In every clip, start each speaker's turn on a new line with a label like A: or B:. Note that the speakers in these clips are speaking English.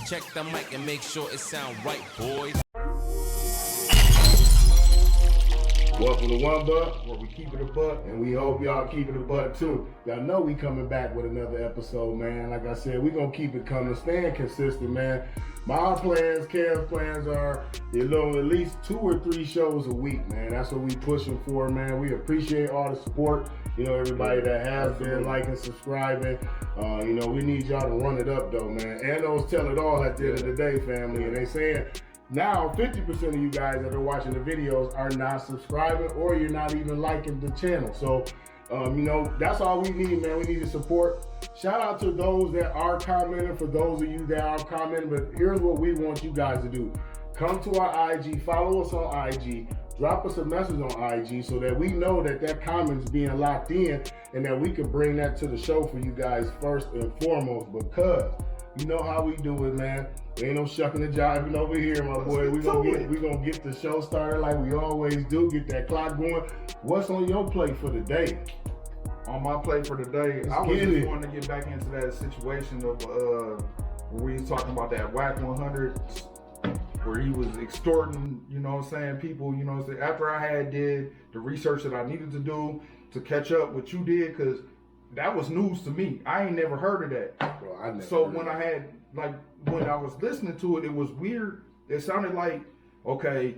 A: Check the mic and make sure it sound right, boys.
B: Welcome to One Buck, where we keep it a buck, and we hope y'all keep it a buck too. Y'all know we coming back with another episode, man. Like I said, we gonna keep it coming, staying consistent, man. My plans, Karen's plans are, at least 2 or 3 shows a week, man. That's what we pushing for, man. We appreciate all the support. Everybody that has been liking, subscribing. We need y'all to run it up, though, man. And those tell it all at the end of the day, family. And they saying, now, 50% of you guys that are watching the videos are not subscribing or you're not even liking the channel. So, that's all we need, man. We need the support. Shout out to those that are commenting, for those of you that are commenting. But here's what we want you guys to do. Come to our IG, follow us on IG, drop us a message on IG so that we know that comment's being locked in and that we can bring that to the show for you guys first and foremost, because you know how we do it, man. There ain't no shucking and jiving over here, my boy. We gonna get the show started like we always do. Get that clock going. What's on your plate for the day?
C: On my plate for the day, I was just wanting to get back into that situation of where we was talking about that Wack 100, where he was extorting, people, after I had did the research that I needed to do to catch up what you did, because that was news to me. I ain't never heard of that. Well, when I was listening to it, it was weird. It sounded like, okay,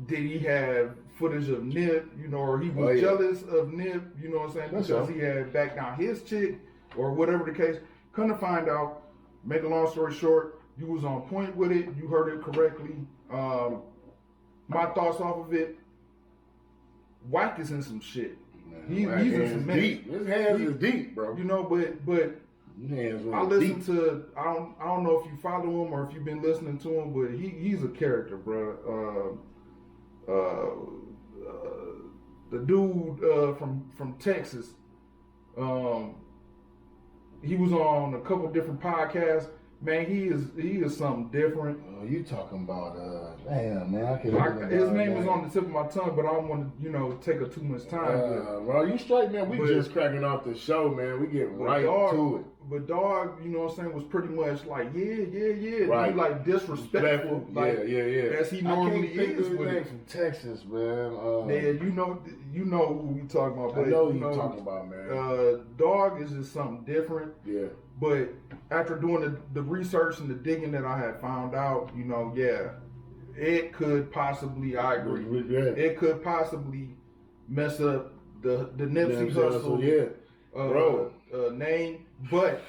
C: did he have footage of Nip, or he was jealous of Nip, because he had backed down his chick, or whatever the case. Couldn't find out. Make a long story short, you was on point with it. You heard it correctly. My thoughts off of it, Wack is in some shit. He's in some mess.
B: His hands is deep, bro.
C: But I listen to, I don't know if you follow him or if you've been listening to him, but he's a character, bro. The dude from Texas, he was on a couple different podcasts. Man, he is something different.
B: You talking about man? I can't.
C: His name is on the tip of my tongue, but I don't want to take up too much time.
B: Well, you straight, man. We just cracking off the show, man. We get right to it.
C: But dog, was pretty much like, yeah. Right. He like disrespectful. Like,
B: yeah.
C: As he normally is.
B: With name from Texas, man.
C: You know who we talking about.
B: I know who you talking about, man.
C: Dog is just something different.
B: Yeah.
C: But after doing the research and the digging that I had found out, it could possibly, I agree, it could possibly mess up the Nipsey Hussle name. But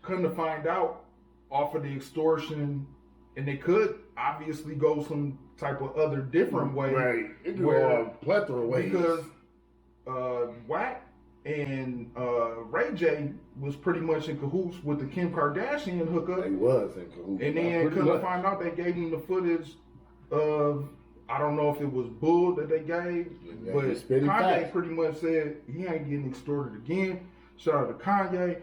C: come to find out, off of the extortion, and they could obviously go some type of other different way.
B: Right. It could go a plethora of ways.
C: Because Wack and Ray J was pretty much in cahoots with the Kim Kardashian hookup.
B: They was in cahoots.
C: And then couldn't find out they gave him the footage of, I don't know if it was bull that they gave, but Kanye pretty much said he ain't getting extorted again. Shout out to Kanye.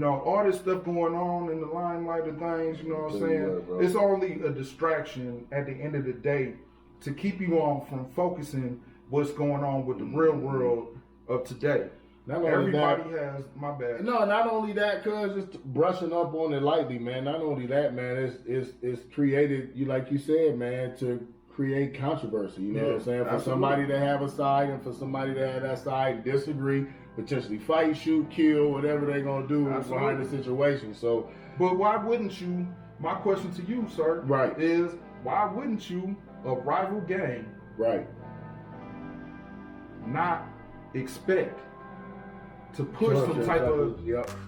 C: All this stuff going on in the limelight of things, you know what I'm saying? It's only a distraction at the end of the day to keep you on from focusing what's going on with the real world of today. Everybody has, my bad.
B: No, not only that, cuz just brushing up on it lightly, man. Not only that, man, it's created, like you said, man, to create controversy. You know what I'm saying? For somebody to have a side and for somebody to have that side disagree, potentially fight, shoot, kill, whatever they're gonna do behind the situation. So,
C: but why wouldn't you? My question to you, sir, is why wouldn't you, a rival gang, not expect to push some type of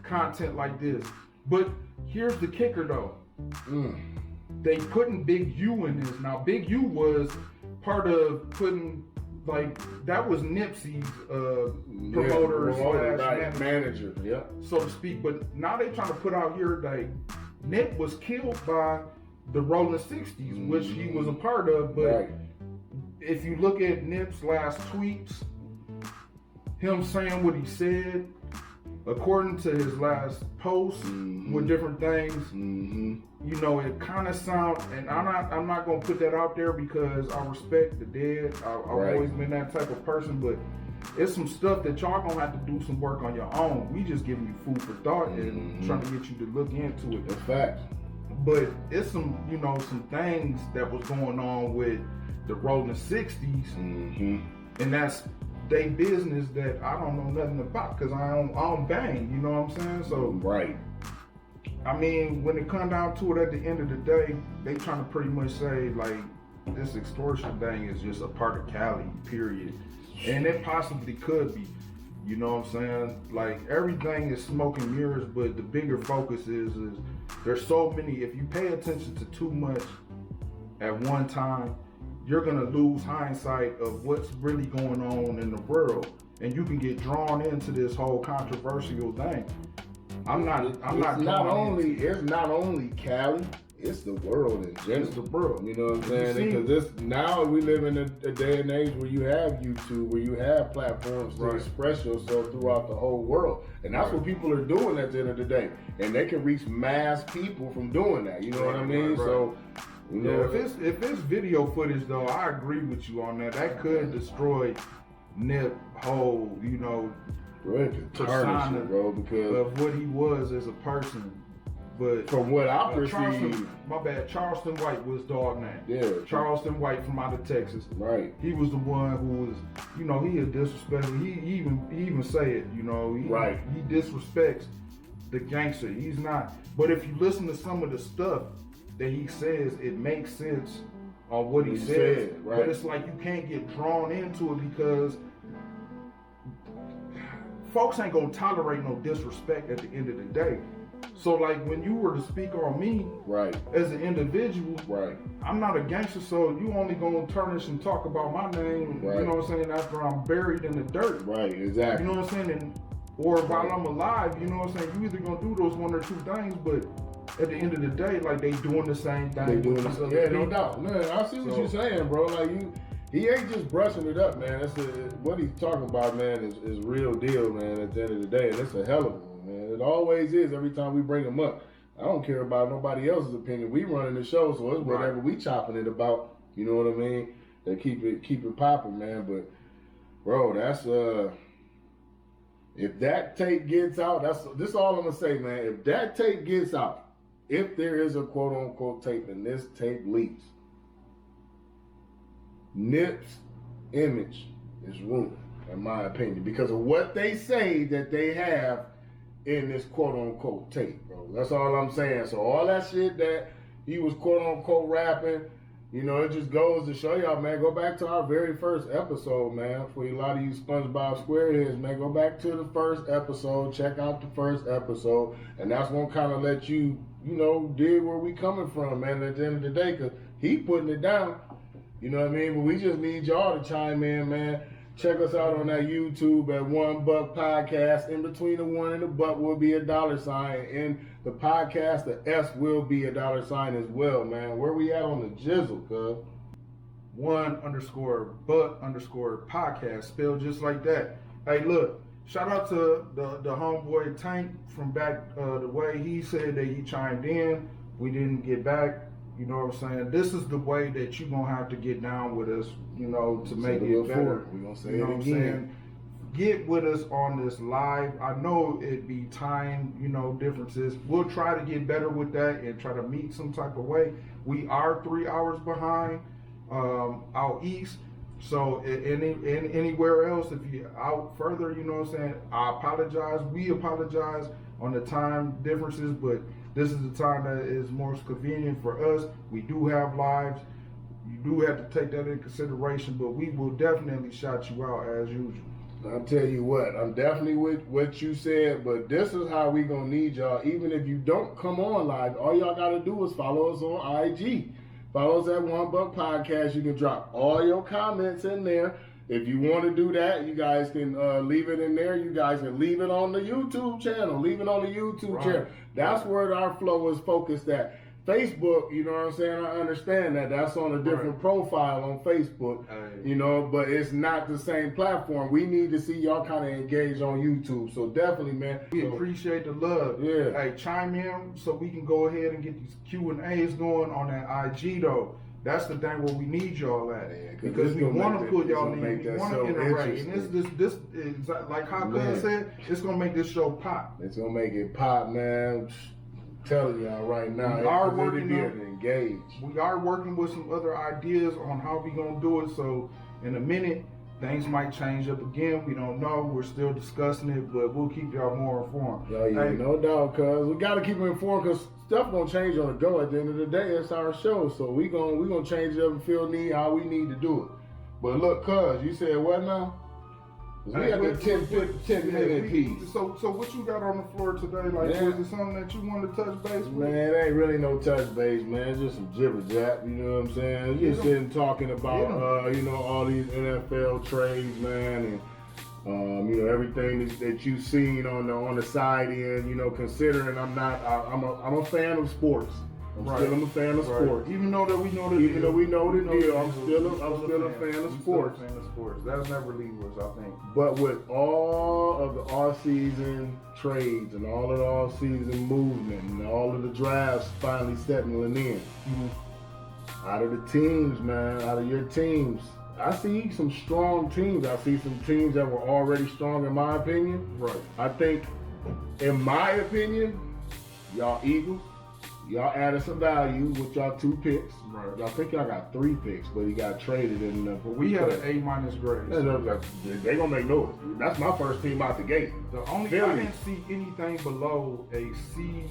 C: content like this? But here's the kicker, though. They putting Big U in this. Now, Big U was part of putting, that was Nipsey's promoter slash
B: manager,
C: so to speak. But now they trying to put out here that Nip was killed by the Rolling 60s, which he was a part of. But if you look at Nip's last tweets, him saying what he said, according to his last post with different things, it kind of sounds, and I'm not gonna put that out there because I respect the dead. I've always been that type of person, but it's some stuff that y'all gonna have to do some work on your own. We just giving you food for thought and trying to get you to look into it.
B: That's facts.
C: But it's some, you know, some things that was going on with the rolling 60s, and that's they business that I don't know nothing about because I don't bang, you know what I'm saying? So
B: right.
C: I mean, when it come down to it, at the end of the day, they trying to pretty much say like this extortion thing is just a part of Cali, period, and it possibly could be. You know what I'm saying? Like everything is smoke and mirrors, but the bigger focus is there's so many. If you pay attention to too much at one time, you're gonna lose hindsight of what's really going on in the world, and you can get drawn into this whole controversial thing. It's not only Cali.
B: It's the world in general.
C: It's the world.
B: You know what I'm saying? Because now we live in a day and age where you have YouTube, where you have platforms to express yourself throughout the whole world. And that's what people are doing at the end of the day. And they can reach mass people from doing that. You know what I mean? So, you know,
C: if it's video footage though, I agree with you on that. That could destroy Nip whole, you know, persona
B: because
C: of what he was as a person. But
B: from what I perceive,
C: Charleston White was dog name.
B: Yeah,
C: Charleston White from out of Texas.
B: Right.
C: He was the one who was, you know, he is disrespectful. He even say it, you know. He disrespects the gangster. He's not. But if you listen to some of the stuff that he says, it makes sense on what he says.
B: Right.
C: But it's like you can't get drawn into it because folks ain't gonna tolerate no disrespect at the end of the day. So like when you were to speak on me as an individual, I'm not a gangster, so you only gonna tarnish and talk about my name, you know what I'm saying, after I'm buried in the dirt.
B: Right, exactly.
C: You know what I'm saying? Or while I'm alive, you know what I'm saying? You either gonna do those one or two things, but at the end of the day, like they doing the same thing.
B: They doing the same. Yeah, no doubt. Man, I see what you're saying, bro. Like he ain't just brushing it up, man. What he's talking about, man, is real deal, man, at the end of the day. And it's a hell of a one, man. It always is every time we bring him up. I don't care about nobody else's opinion. We running the show, so it's whatever we chopping it about. You know what I mean? They keep it popping, man. But bro, that's if that tape gets out, this is all I'm gonna say, man. If that tape gets out, if there is a quote unquote tape and this tape leaks, Nip's image is ruined, in my opinion, because of what they say that they have in this quote unquote tape, bro. That's all I'm saying. So all that shit that he was quote unquote rapping, you know, it just goes to show y'all, man, go back to our very first episode, man. For a lot of you SpongeBob SquareHeads, man, go back to the first episode, check out the first episode, and that's gonna kind of let you, you know, dig where we coming from, man, at the end of the day, because he putting it down. You know what I mean? But we just need y'all to chime in, man. Check us out on that YouTube at $1 Podcast. In between the 1 and the buck will be a $sign. In the podcast, the S will be a $sign as well, man. Where we at on the jizzle, cuz? $1_Buck_Podcast, spelled just like that. Hey, look, shout out to the homeboy Tank from back the way. He said that he chimed in. We didn't get back. You know what I'm saying? This is the way that you're going to have to get down with us, you know, to make it better. We're going to say
C: you know
B: it
C: what I'm
B: again.
C: saying? Get with us on this live. I know it'd be time, you know, differences. We'll try to get better with that and try to meet some type of way. We are 3 hours behind out east. So anywhere else, if you're out further, you know what I'm saying, I apologize. We apologize on the time differences, but this is the time that is most convenient for us. We do have lives. You do have to take that into consideration, but we will definitely shout you out as usual.
B: I'll tell you what, I'm definitely with what you said, but this is how we gonna need y'all. Even if you don't come on live, all y'all gotta do is follow us on IG. Follow us at $1 Podcast. You can drop all your comments in there. If you want to do that, you guys can leave it in there. You guys can leave it on the YouTube channel. Leave it on the YouTube channel. That's where our flow is focused at. Facebook, you know what I'm saying? I understand that. That's on a different profile on Facebook, you know, but it's not the same platform. We need to see y'all kind of engage on YouTube. So definitely, man.
C: We appreciate the love.
B: Yeah.
C: Hey, chime in so we can go ahead and get these Q&As going on that IG, though. That's the thing where we need y'all at, because we want to put y'all in, we want to interact, and this is like how Glenn said, it's gonna make this show pop.
B: It's gonna make it pop, man. telling y'all right now,
C: We are
B: everybody
C: working
B: be
C: on-
B: able to engage.
C: We are working with some other ideas on how we gonna do it. So in a minute, things might change up again. We don't know. We're still discussing it, but we'll keep y'all more informed.
B: Yo, yeah,
C: Hey,
B: no doubt, cuz we gotta keep them informed, cause stuff gonna change on the go. At the end of the day, it's our show, so we gonna change it up and feel how we need to do it. But look, cuz you said what now? 'Cause we got the 10-minute piece.
C: So what you got on the floor today? Like,
B: Yeah.
C: was it something that you wanted to touch base with?
B: Man, it ain't really no touch base, man. It's just some jibber jab, you know what I'm saying? Just sitting talking about, you know, all these NFL trades, man, and you know, everything that you've seen on the side end. You know, considering I'm a fan of sports. I'm a fan of sports.
C: Even though we know the
B: Even
C: deal.
B: though we know the deal, I'm still a fan of
C: We still
B: sports.
C: a fan of sports. That'll never leave us, I think.
B: But with all of the off-season trades and all of the off-season movement and all of the drafts finally settling in, out of the teams, man, out of your teams, I see some strong teams. I see some teams that were already strong, in my opinion.
C: Right.
B: I think, in my opinion, y'all Eagles, y'all added some value with y'all 2 picks.
C: Right.
B: Y'all think y'all got 3 picks, but he got traded in the.
C: But we had an A- grade.
B: They gonna make noise. That's my first team out the gate.
C: The only
B: Philly.
C: I didn't see anything below a C-.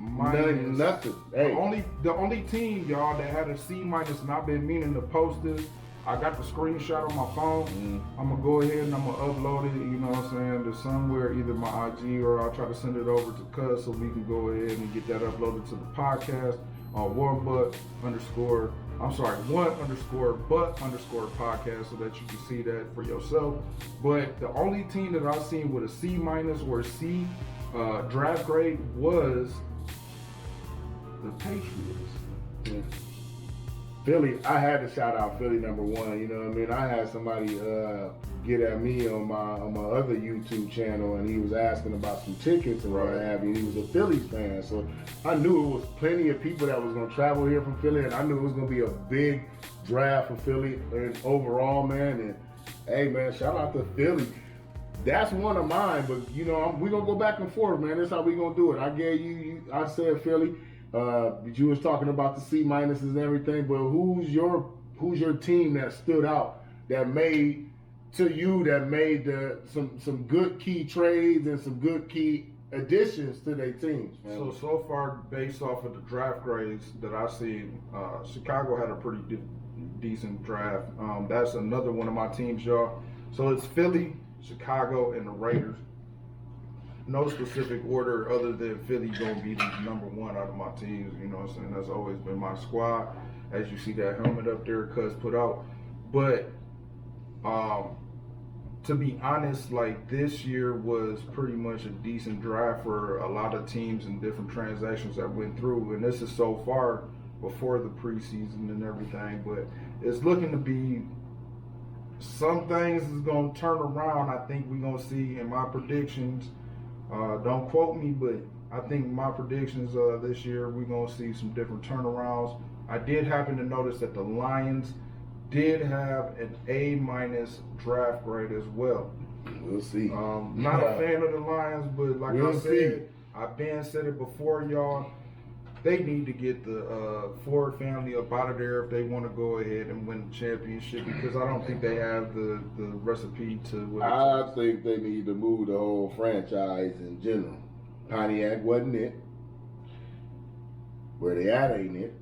B: Nothing. Hey.
C: The only team, y'all, that had a C-, and I've been meaning to post this. I got the screenshot on my phone. I'm gonna go ahead and I'm gonna upload it, you know what I'm saying, to somewhere, either my IG or I'll try to send it over to Cuz so we can go ahead and get that uploaded to the podcast on one underscore podcast so that you can see that for yourself. But the only team that I've seen with a C- or C draft grade was the Patriots.
B: Yeah. Philly, I had to shout out Philly number 1. You know what I mean? I had somebody get at me on my other YouTube channel, and he was asking about some tickets and what have you. He was a Phillies fan, so I knew it was plenty of people that was going to travel here from Philly, and I knew it was going to be a big draft for Philly and overall, man. And hey, man, shout out to Philly. That's one of mine, but you know, we're gonna go back and forth, man. That's how we gonna do it. I gave I said Philly. You was talking about the C- and everything, but who's your team that stood out that made some good key trades and some good key additions to their teams?
C: So far, based off of the draft grades that I see, Chicago had a pretty decent draft. That's another one of my teams, y'all. So it's Philly, Chicago, and the Raiders. No specific order other than Philly gonna be the number 1 out of my teams. You know what I'm saying? That's always been my squad. As you see that helmet up there, Cuz put out. But to be honest, like this year was pretty much a decent draft for a lot of teams and different transactions that went through. And this is so far before the preseason and everything. But it's looking to be some things is gonna turn around. I think we're gonna see in my predictions. Don't quote me, but I think my predictions this year, we're going to see some different turnarounds. I did happen to notice that the Lions did have an A- draft grade as well.
B: We'll see.
C: Not a fan of the Lions, but like
B: We'll
C: I said, I've been said it before, y'all. They need to get the Ford family up out of there if they want to go ahead and win the championship, because I don't think they have the recipe to win.
B: I think they need to move the whole franchise in general. Pontiac wasn't it. Where they at ain't it.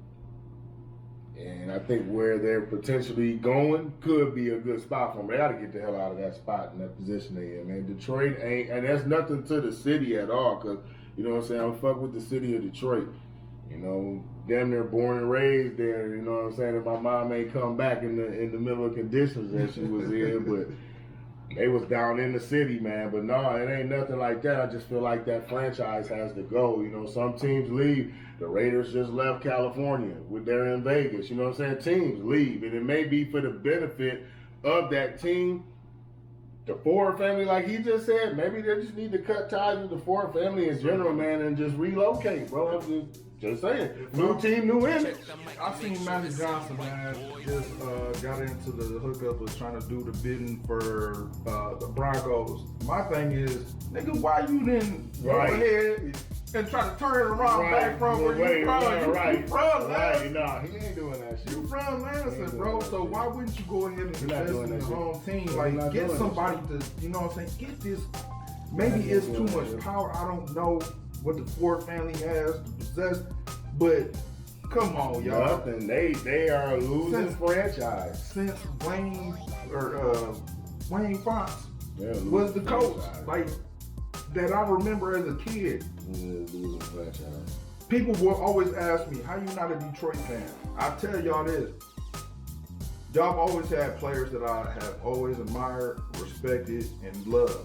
B: And I think where they're potentially going could be a good spot for them. They got to get the hell out of that spot and that position they in, man. Detroit ain't, and that's nothing to the city at all, because, you know what I'm saying, I'm fuck with the city of Detroit. You know, damn near born and raised there, you know what I'm saying? And my mom ain't come back in the middle of conditions that she was in, but they was down in the city, man. But no, it ain't nothing like that. I just feel like that franchise has to go. You know, some teams leave. The Raiders just left California. They're in Vegas. You know what I'm saying? Teams leave. And it may be for the benefit of that team. The Ford family, like he just said, maybe they just need to cut ties with the Ford family in general, man, and just relocate, bro. I'm just saying. New team, new image.
C: I seen Magic Johnson, man, just got into the hookup of trying to do the bidding for the Broncos. My thing is, nigga, why you didn't go ahead and try to turn it around back from where you from. You from Lansing.
B: Nah, he ain't doing that shit.
C: You from Lansing, bro. So why wouldn't you go ahead and invest in your home team? Like, get somebody to, you know what I'm saying? Get this. Maybe it's too much power. I don't know what the Ford family has to possess, but come on, y'all.
B: Nothing. They are a losing franchise.
C: Since Wayne Fox was the coach, like that I remember as a kid.
B: Losing franchise.
C: People will always ask me, how you not a Detroit fan? I tell y'all this. Y'all have always had players that I have always admired, respected, and loved.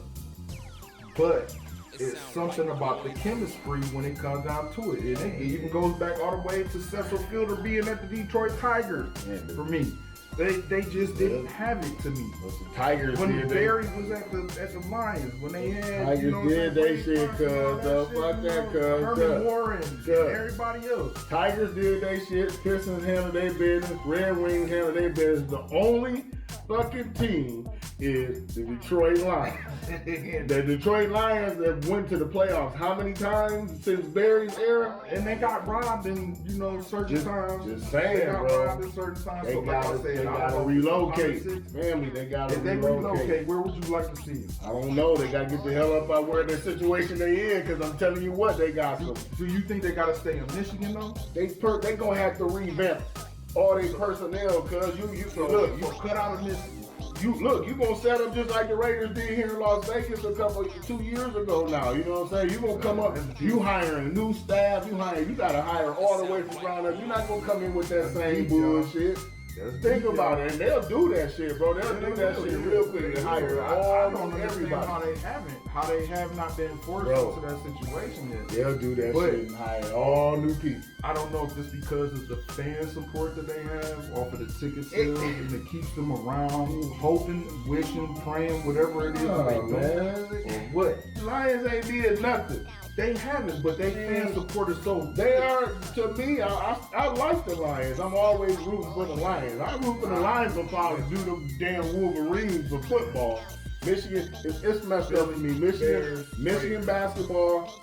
C: But it's something about the chemistry when it comes down to it. And it even goes back all the way to Cecil Fielder being at the Detroit Tigers for me. They just didn't have it to me.
B: But the Tigers
C: when Barry was at the Lions, when they had
B: Tigers did they shit, cuz fuck that, cuz
C: Herman Moore and everybody else.
B: Tigers did they shit. Pistons handled their business. Red Wings handled their business. The only fucking team is the Detroit Lions. The Detroit Lions that went to the playoffs how many times since Barry's era?
C: And they got robbed in, certain times.
B: Just saying,
C: they got
B: bro.
C: robbed in certain times.
B: They gotta relocate. Family, they gotta
C: relocate. If they relocate, where would you like to see them?
B: I don't know. They gotta get the hell up out where the situation they in, because I'm telling you what, they got some.
C: Do you think they gotta stay in Michigan though?
B: They gonna have to revamp all their personnel, cause you
C: cut out of Michigan.
B: You gonna set up just like the Raiders did here in Las Vegas 2 years ago now. You know what I'm saying? You gonna come up, you hiring a new staff, you gotta hire all the way from ground up. You're not gonna come in with that same bullshit. Think about it, and they'll do that shit, bro. They'll do that shit real quick and hire all everybody.
C: How they have not been forced into that situation yet.
B: They'll do that shit and hire all new people.
C: I don't know if it's because of the fan support that they have off of the ticket sales and it keeps them around, hoping, wishing, praying, whatever it is or what.
B: Lions ain't did nothing.
C: They haven't, but they fan support is so.
B: They are, to me, I like the Lions. I'm always rooting for the Lions. I root for the Lions before I do the damn Wolverines for football. Michigan, it's messed up with me. Michigan basketball,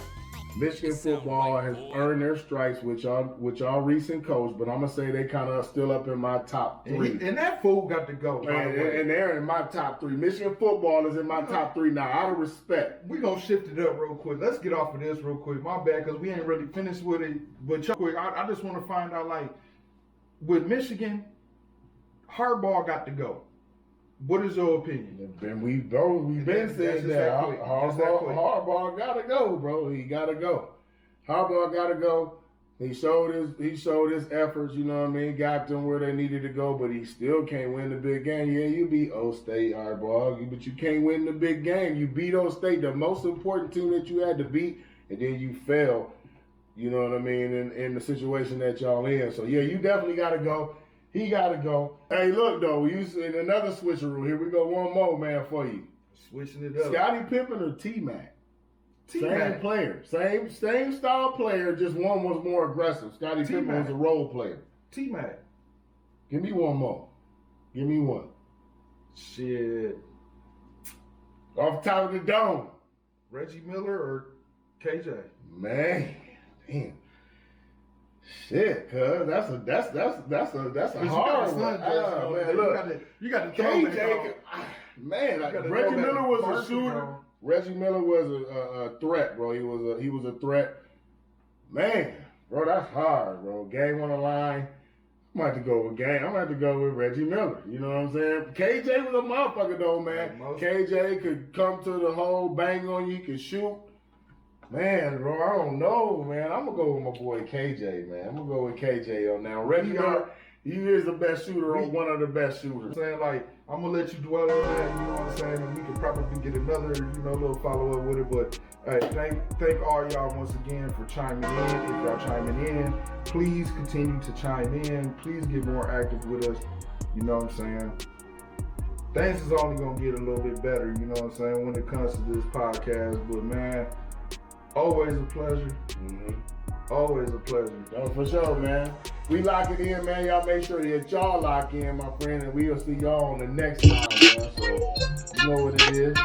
B: Michigan football has earned their stripes with y'all recent coach, but I'm gonna say they kind of still up in my top 3.
C: And that fool got to go.
B: And they're in my top 3. Michigan football is in my top 3 now, out of respect.
C: We're gonna shift it up real quick. Let's get off of this real quick. My bad, because we ain't really finished with it. But quick, I just want to find out, like, with Michigan, Harbaugh got to go. What is your opinion?
B: We've been saying that. Harbaugh gotta go, bro. He gotta go. Harbaugh gotta go. He showed his efforts, you know what I mean, got them where they needed to go, but he still can't win the big game. Yeah, you beat O-State, Harbaugh, but you can't win the big game. You beat O-State, the most important team that you had to beat, and then you fail, you know what I mean, in the situation that y'all in. So yeah, you definitely gotta go. He got to go. Hey, look, though, in another switcheroo. Here we go, one more, man, for you.
C: Switching it up.
B: Scottie Pippen or T-Mac?
C: T-Mac.
B: Same player. Same style player, just one was more aggressive. Scottie Pippen was a role player.
C: T-Mac.
B: Give me one more. Give me one.
C: Shit.
B: Off the top of the dome.
C: Reggie Miller or KJ?
B: Man, damn. Shit, cuz that's a hard one. Man, look,
C: you got to
B: KJ. Man, Reggie Miller was a shooter. Reggie Miller was a threat, bro. He was a threat. Man, bro, that's hard, bro. Game on the line. I'm gonna have to go with game. I'm gonna have to go with Reggie Miller. You know what I'm saying? KJ was a motherfucker though, man. KJ could come to the hole, bang on you, could shoot. Man, bro, I don't know, man. I'm going to go with my boy KJ, man. I'm going to go with KJ on now. Reggie Miller, he is the best shooter or one of the best shooters.
C: Saying, like, I'm going to let you dwell on that, you know what I'm saying? And we could probably get another, little follow-up with it. But, hey, thank all y'all once again for chiming in. If y'all chiming in, please continue to chime in. Please get more active with us. You know what I'm saying? Things is only going to get a little bit better, you know what I'm saying, when it comes to this podcast. But, man, always a pleasure. Mm-hmm. Always a pleasure.
B: Oh, for sure, man. We lock it in, man. Y'all make sure that y'all lock in, my friend, and we'll see y'all on the next time, man. So, you know what it is.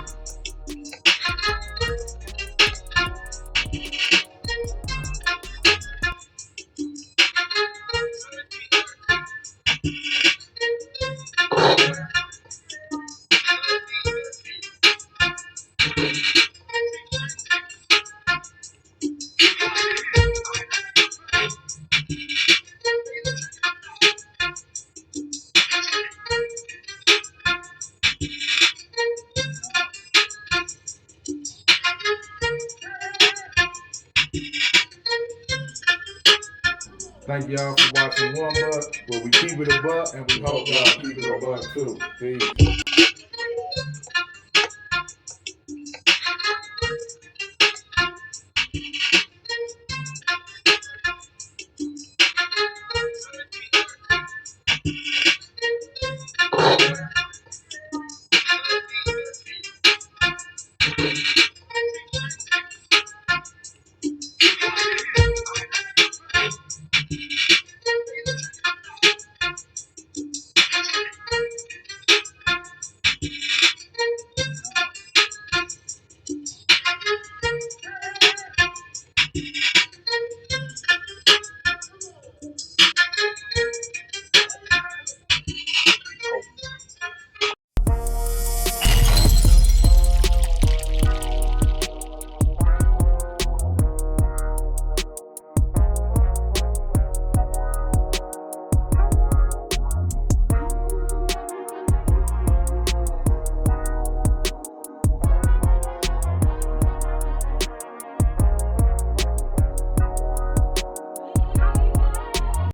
C: Thank y'all for watching One Buck,
B: where we keep it a buck, and we hope y'all keep it a buck too. Peace.